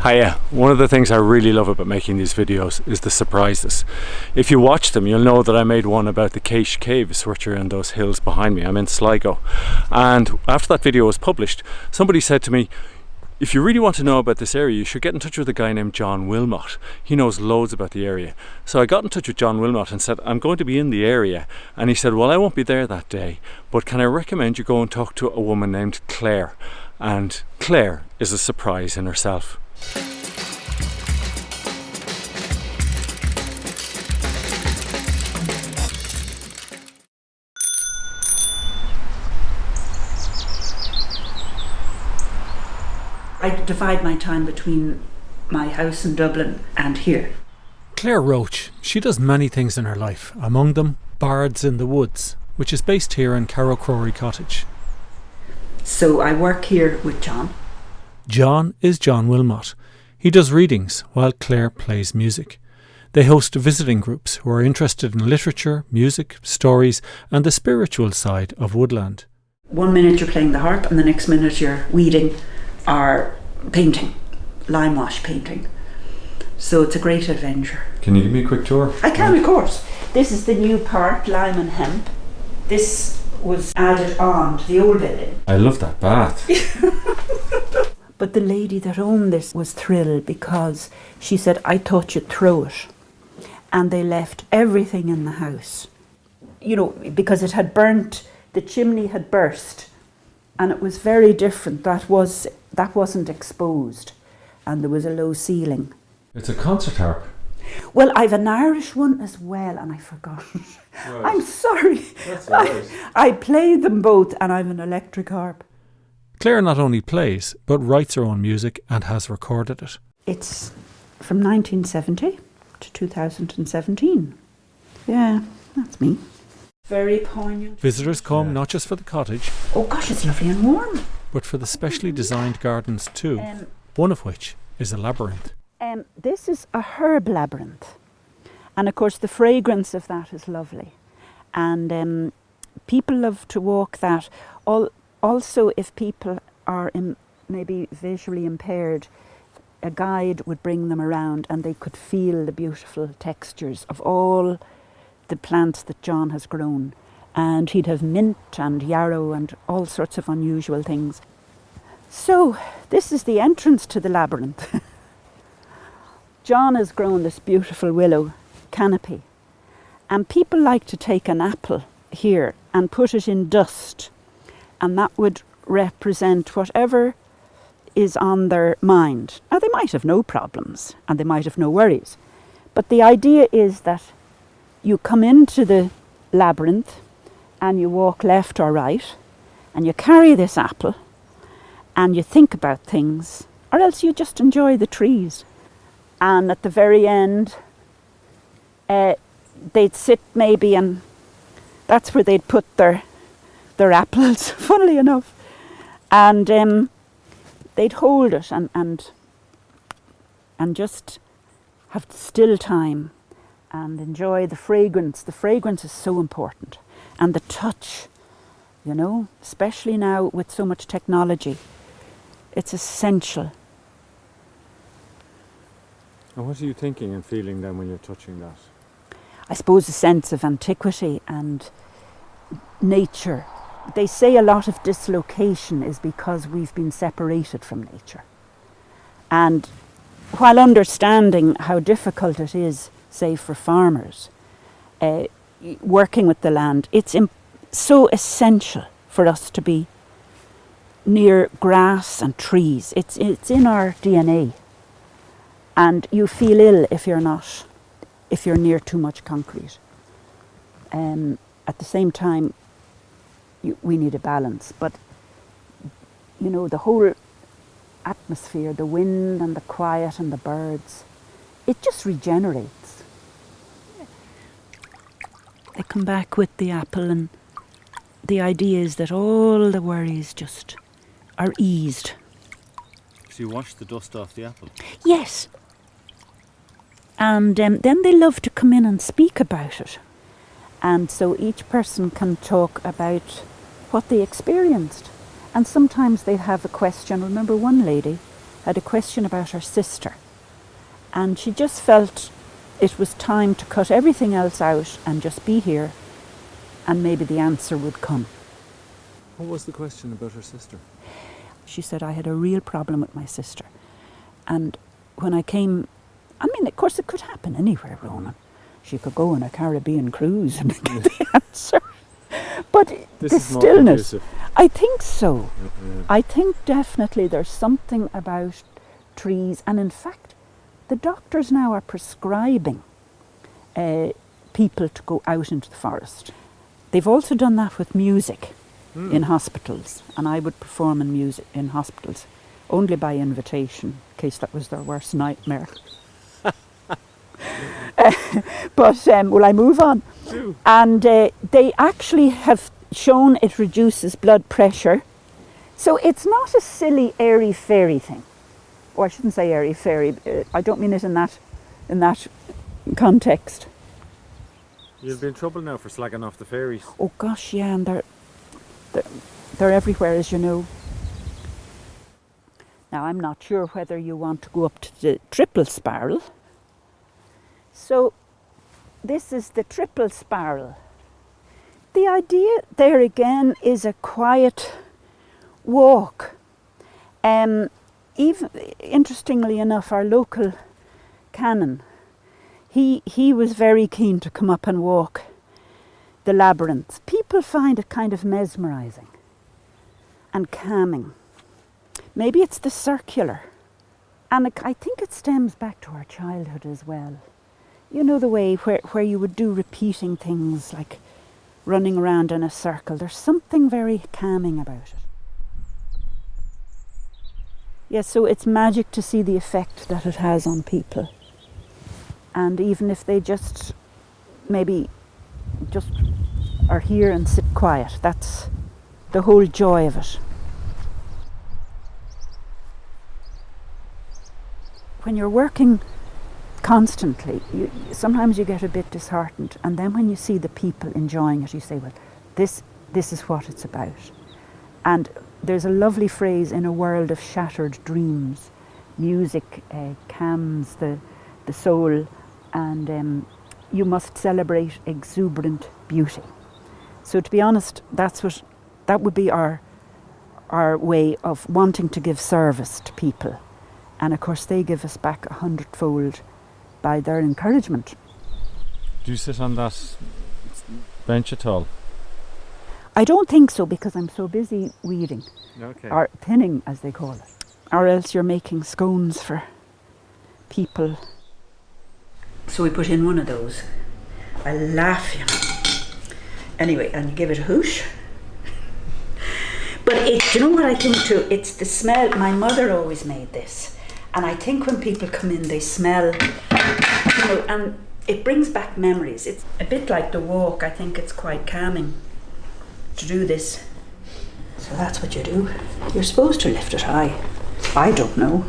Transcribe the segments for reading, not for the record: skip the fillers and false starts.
Hiya. One of the things I really love about making these videos is the surprises. If you watch them, you'll know that I made one about the Cottage caves, which are in those hills behind me. I'm in Sligo. And after that video was published, somebody said to me, if you really want to know about this area, you should get in touch with a guy named John Wilmot. He knows loads about the area. So I got in touch with John Wilmot and said, I'm going to be in the area. And he said, well, I won't be there that day, but can I recommend you go and talk to a woman named Claire? And Claire is a surprise in herself. I divide my time between my house in Dublin and here. Claire Roach, she does many things in her life, among them Bards in the Woods, which is based here in Carrowcrory Cottage. So I work here with John. John is John Wilmot. He does readings while Claire plays music. They host visiting groups who are interested in literature, music, stories and the spiritual side of woodland. 1 minute you're playing the harp and the next minute you're weeding or painting, lime wash painting. So it's a great adventure. Can you give me a quick tour? I can, of course. This is the new part, lime and hemp. This was added on to the old building. I love that bath. But the lady that owned this was thrilled because she said, I thought you'd throw it. And they left everything in the house. You know, because it had burnt, the chimney had burst. And it was very different. That wasn't exposed. And there was a low ceiling. It's a concert harp. Well, I've an Irish one as well, and I forgot. Right. I'm sorry. That's right. I play them both, and I've an electric harp. Claire not only plays, but writes her own music and has recorded it. It's from 1970 to 2017. Yeah, that's me. Very poignant. Visitors come not just for the cottage. Oh gosh, it's lovely and warm. But for the specially designed gardens too, one of which is a labyrinth. This is a herb labyrinth. And of course the fragrance of that is lovely. And people love to walk that. Also, if people are maybe visually impaired, a guide would bring them around and they could feel the beautiful textures of all the plants that John has grown. And he'd have mint and yarrow and all sorts of unusual things. So this is the entrance to the labyrinth. John has grown this beautiful willow canopy. And people like to take an apple here and put it in dust. And that would represent whatever is on their mind. Now they might have no problems and they might have no worries. But the idea is that you come into the labyrinth and you walk left or right and you carry this apple and you think about things, or else you just enjoy the trees. And at the very end, they'd sit maybe, and that's where they'd put their apples, funnily enough. And they'd hold it and just have still time and enjoy the fragrance. The fragrance is so important. And the touch, you know, especially now with so much technology, it's essential. And what are you thinking and feeling then when you're touching that? I suppose a sense of antiquity and nature. They say a lot of dislocation is because we've been separated from nature. And while understanding how difficult it is, say for farmers, working with the land, it's so essential for us to be near grass and trees. It's in our DNA. And you feel ill if you're near too much concrete. At the same time, we need a balance. But, you know, the whole atmosphere, the wind and the quiet and the birds, it just regenerates. They come back with the apple and the idea is that all the worries just are eased. So you wash the dust off the apple? Yes. And then they love to come in and speak about it. And so each person can talk about what they experienced. And sometimes they have a question. Remember one lady had a question about her sister. And she just felt it was time to cut everything else out and just be here, and maybe the answer would come. What was the question about her sister? She said, I had a real problem with my sister. And when I came, I mean, of course it could happen anywhere, Ronan. She could go on a Caribbean cruise and get the answer. But This the is more stillness, conducive. I think so. Yeah. I think definitely there's something about trees. And in fact, the doctors now are prescribing people to go out into the forest. They've also done that with music in hospitals. And I would perform in music in hospitals only by invitation, in case that was their worst nightmare. But will I move on? And they actually have shown it reduces blood pressure. So it's not a silly airy-fairy thing. Or I shouldn't say airy-fairy. I don't mean it in that context. You'll be in trouble now for slagging off the fairies. Oh gosh, yeah, and they're everywhere, as you know. Now I'm not sure whether you want to go up to the triple spiral. So this is the triple spiral. The idea there again is a quiet walk. Even interestingly enough, our local canon, he was very keen to come up and walk the Labyrinth. People find it kind of mesmerising and calming. Maybe it's the circular. And I think it stems back to our childhood as well. You know, the way where you would do repeating things like running around in a circle. There's something very calming about it. Yes, so it's magic to see the effect that it has on people. And even if they just maybe just are here and sit quiet, that's the whole joy of it. When you're working constantly, sometimes you get a bit disheartened, and then when you see the people enjoying it, you say, well, this is what it's about. And there's a lovely phrase, in a world of shattered dreams, music calms the soul, and you must celebrate exuberant beauty. So to be honest, that would be our way of wanting to give service to people. And of course they give us back 100-fold by their encouragement. Do you sit on that bench at all? I don't think so, because I'm so busy weeding, Okay. or thinning as they call it. Or else you're making scones for people. So we put in one of those. I laugh, you know. Anyway, and give it a hoosh. But do you know what I think too? It's the smell. My mother always made this. And I think when people come in, they smell, you know, and it brings back memories. It's a bit like the walk. I think it's quite calming to do this. So that's what you do. You're supposed to lift it high. I don't know.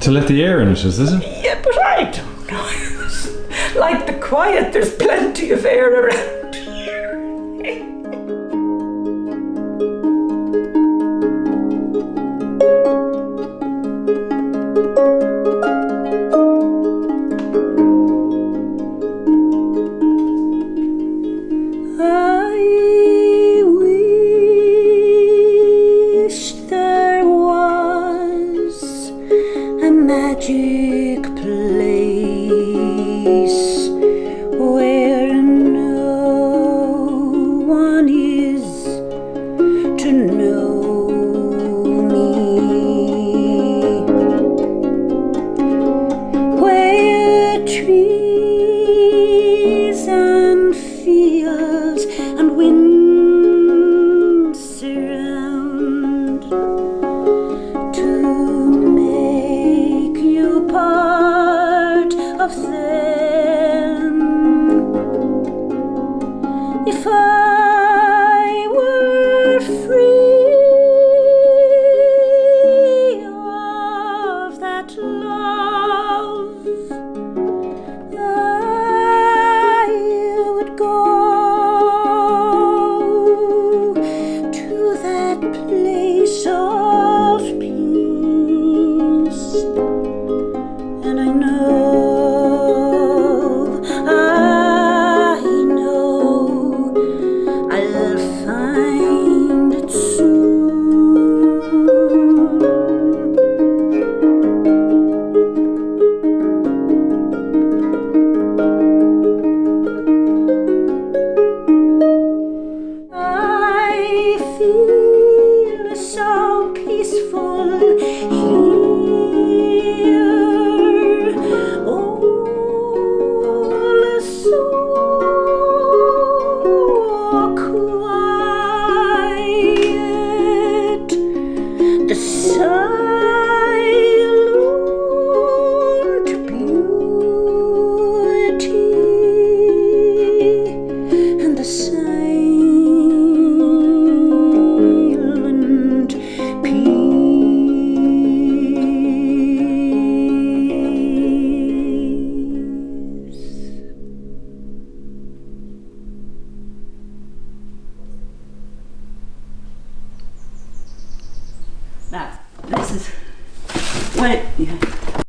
To let the air in it, is it? Yeah, but I don't know. Like the quiet, there's plenty of air around here. Magic place where no one is to know me, where trees and fields and winds surround to make you part of them. If I were free of that love, I would go to that place of peace Now, this is when